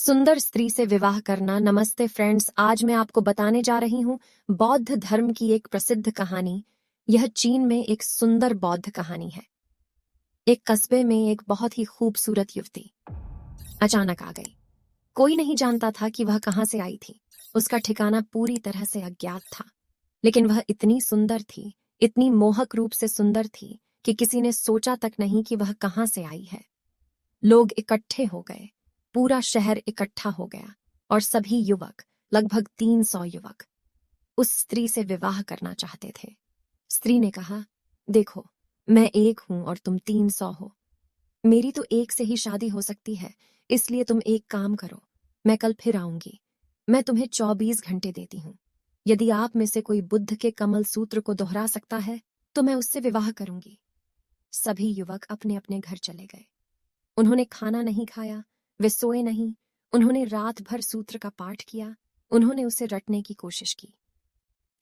सुंदर स्त्री से विवाह करना। नमस्ते फ्रेंड्स, आज मैं आपको बताने जा रही हूँ बौद्ध धर्म की एक प्रसिद्ध कहानी। यह चीन में एक सुंदर बौद्ध कहानी है। एक कस्बे में एक बहुत ही खूबसूरत युवती अचानक आ गई। कोई नहीं जानता था कि वह कहाँ से आई थी। उसका ठिकाना पूरी तरह से अज्ञात था, लेकिन वह इतनी सुंदर थी, इतनी मोहक रूप से सुंदर थी कि किसी ने सोचा तक नहीं कि वह कहाँ से आई है। लोग इकट्ठे हो गए, पूरा शहर इकट्ठा हो गया और सभी युवक, लगभग 300 युवक, उस स्त्री से विवाह करना चाहते थे। स्त्री ने कहा, देखो, मैं एक हूं और तुम 300 हो। मेरी तो एक से ही शादी हो सकती है, इसलिए तुम एक काम करो, मैं कल फिर आऊंगी। मैं तुम्हें 24 घंटे देती हूँ। यदि आप में से कोई बुद्ध के कमल सूत्र को दोहरा सकता है तो मैं उससे विवाह करूंगी। सभी युवक अपने अपने घर चले गए। उन्होंने खाना नहीं खाया, वे सोए नहीं। उन्होंने रात भर सूत्र का पाठ किया। उन्होंने उसे रटने की कोशिश की।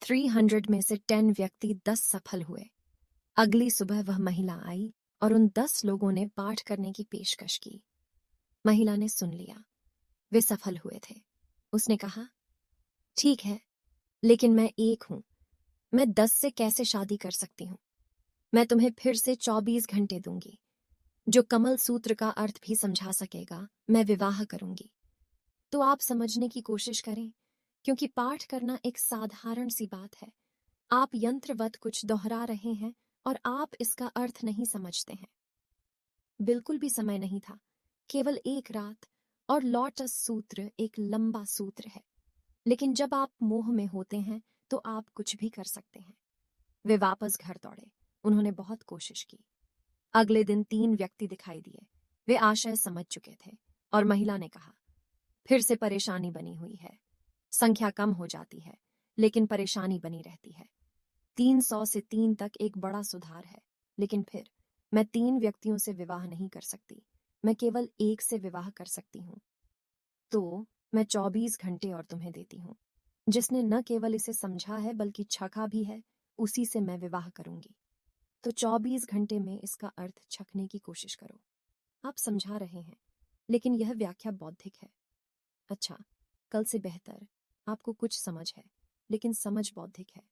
300 में से 10 व्यक्ति 10 सफल हुए। अगली सुबह वह महिला आई और उन 10 लोगों ने पाठ करने की पेशकश की। महिला ने सुन लिया। वे सफल हुए थे। उसने कहा, ठीक है, लेकिन मैं एक हूं। मैं 10 से कैसे शादी कर सकती हूँ? मैं तुम्हें फिर से 24 घंटे दूंगी। जो कमल सूत्र का अर्थ भी समझा सकेगा, मैं विवाह करूंगी। तो आप समझने की कोशिश करें, क्योंकि पाठ करना एक साधारण सी बात है। आप यंत्रवत कुछ दोहरा रहे हैं और आप इसका अर्थ नहीं समझते हैं। बिल्कुल भी समय नहीं था, केवल एक रात। और लोटस सूत्र एक लंबा सूत्र है, लेकिन जब आप मोह में होते हैं तो आप कुछ भी कर सकते हैं। वे वापस घर दौड़े। उन्होंने बहुत कोशिश की। अगले दिन 3 व्यक्ति दिखाई दिए। वे आशय समझ चुके थे और महिला ने कहा, फिर से परेशानी बनी हुई है। संख्या कम हो जाती है, लेकिन परेशानी बनी रहती है। 300 से 3 तक एक बड़ा सुधार है, लेकिन फिर मैं 3 व्यक्तियों से विवाह नहीं कर सकती। मैं केवल एक से विवाह कर सकती हूँ। तो मैं 24 घंटे और तुम्हें देती हूँ। जिसने न केवल इसे समझा है बल्कि छका भी है, उसी से मैं विवाह करूंगी। तो 24 घंटे में इसका अर्थ छकने की कोशिश करो। आप समझा रहे हैं, लेकिन यह व्याख्या बौद्धिक है। अच्छा, कल से बेहतर। आपको कुछ समझ है, लेकिन समझ बौद्धिक है।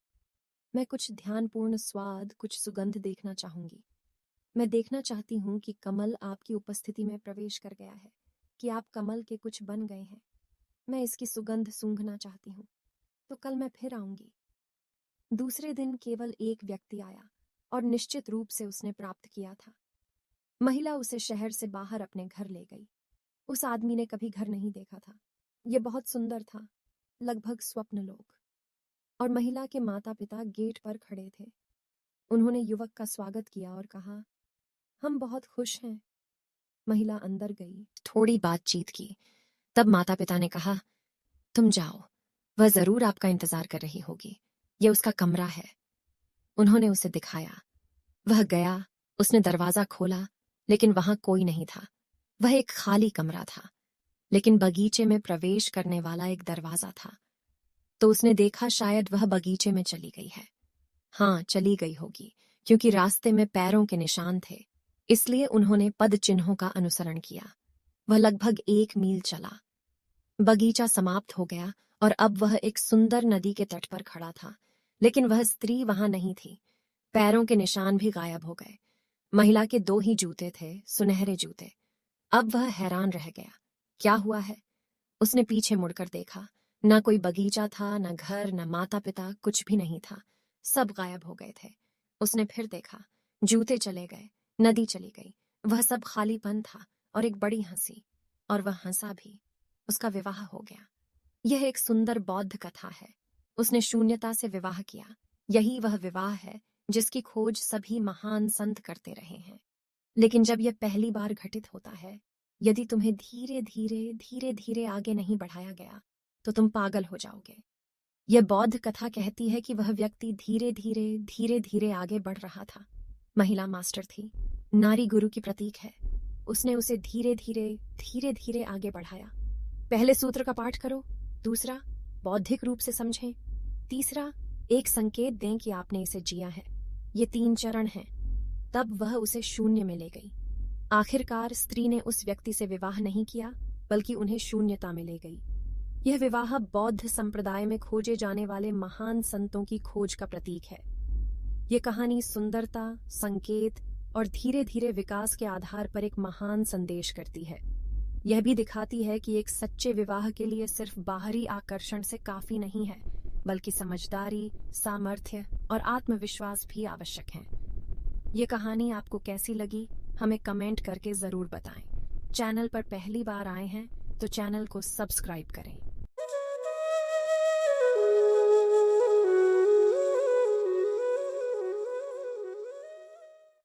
मैं कुछ ध्यानपूर्ण स्वाद, कुछ सुगंध देखना चाहूंगी। मैं देखना चाहती हूँ कि कमल आपकी उपस्थिति में प्रवेश कर गया है, कि आप कमल के कुछ बन गए हैं। मैं इसकी सुगंध सूंघना चाहती हूँ। तो कल मैं फिर आऊंगी। दूसरे दिन केवल एक व्यक्ति आया और निश्चित रूप से उसने प्राप्त किया था। महिला उसे शहर से बाहर अपने घर ले गई। उस आदमी ने कभी घर नहीं देखा था। यह बहुत सुंदर था, लगभग स्वप्न लोक। और महिला के माता पिता गेट पर खड़े थे। उन्होंने युवक का स्वागत किया और कहा, हम बहुत खुश हैं। महिला अंदर गई, थोड़ी बातचीत की। तब माता पिता ने कहा, तुम जाओ, वह जरूर आपका इंतजार कर रही होगी। यह उसका कमरा है। उन्होंने उसे दिखाया। वह गया, उसने दरवाजा खोला, लेकिन वहां कोई नहीं था। वह एक खाली कमरा था, लेकिन बगीचे में प्रवेश करने वाला एक दरवाजा था। तो उसने देखा शायद वह बगीचे में चली गई है। हाँ, चली गई होगी, क्योंकि रास्ते में पैरों के निशान थे। इसलिए उन्होंने पद चिन्हों का अनुसरण किया। वह लगभग 1 मील चला। बगीचा समाप्त हो गया और अब वह एक सुंदर नदी के तट पर खड़ा था, लेकिन वह स्त्री वहां नहीं थी। पैरों के निशान भी गायब हो गए। महिला के 2 ही जूते थे, सुनहरे जूते। अब वह हैरान रह गया। क्या हुआ है? उसने पीछे मुड़कर देखा। न कोई बगीचा था, न घर, न माता पिता, कुछ भी नहीं था। सब गायब हो गए थे। उसने फिर देखा। जूते चले गए, नदी चली गई। वह सब खालीपन था और एक बड़ी हंसी। और वह हंसा भी। उसका विवाह हो गया। यह एक सुंदर बौद्ध कथा है। उसने शून्यता से विवाह किया। यही वह विवाह है जिसकी खोज सभी महान संत करते रहे हैं। लेकिन जब यह पहली बार घटित होता है, यदि तुम्हें धीरे धीरे धीरे धीरे आगे नहीं बढ़ाया गया, तो तुम पागल हो जाओगे। यह बौद्ध कथा कहती है कि वह व्यक्ति धीरे धीरे धीरे धीरे आगे बढ़ रहा था। महिला मास्टर थी, नारी गुरु की प्रतीक है। उसने उसे धीरे धीरे धीरे धीरे आगे बढ़ाया। पहले सूत्र का पाठ करो, दूसरा बौद्धिक रूप से समझें, तीसरा एक संकेत दें कि आपने इसे जिया है। ये 3 चरण हैं। तब वह उसे शून्य में ले गई। आखिरकार स्त्री ने उस व्यक्ति से विवाह नहीं किया, बल्कि उन्हें शून्यता में ले गई। यह विवाह बौद्ध संप्रदाय में खोजे जाने वाले महान संतों की खोज का प्रतीक है। ये कहानी सुंदरता, संकेत और धीरे धीरे विकास के आधार पर एक महान संदेश करती है। यह भी दिखाती है कि एक सच्चे विवाह के लिए सिर्फ बाहरी आकर्षण से काफी नहीं है, बल्कि समझदारी, सामर्थ्य और आत्मविश्वास भी आवश्यक है। ये कहानी आपको कैसी लगी, हमें कमेंट करके जरूर बताएं। चैनल पर पहली बार आए हैं तो चैनल को सब्सक्राइब करें।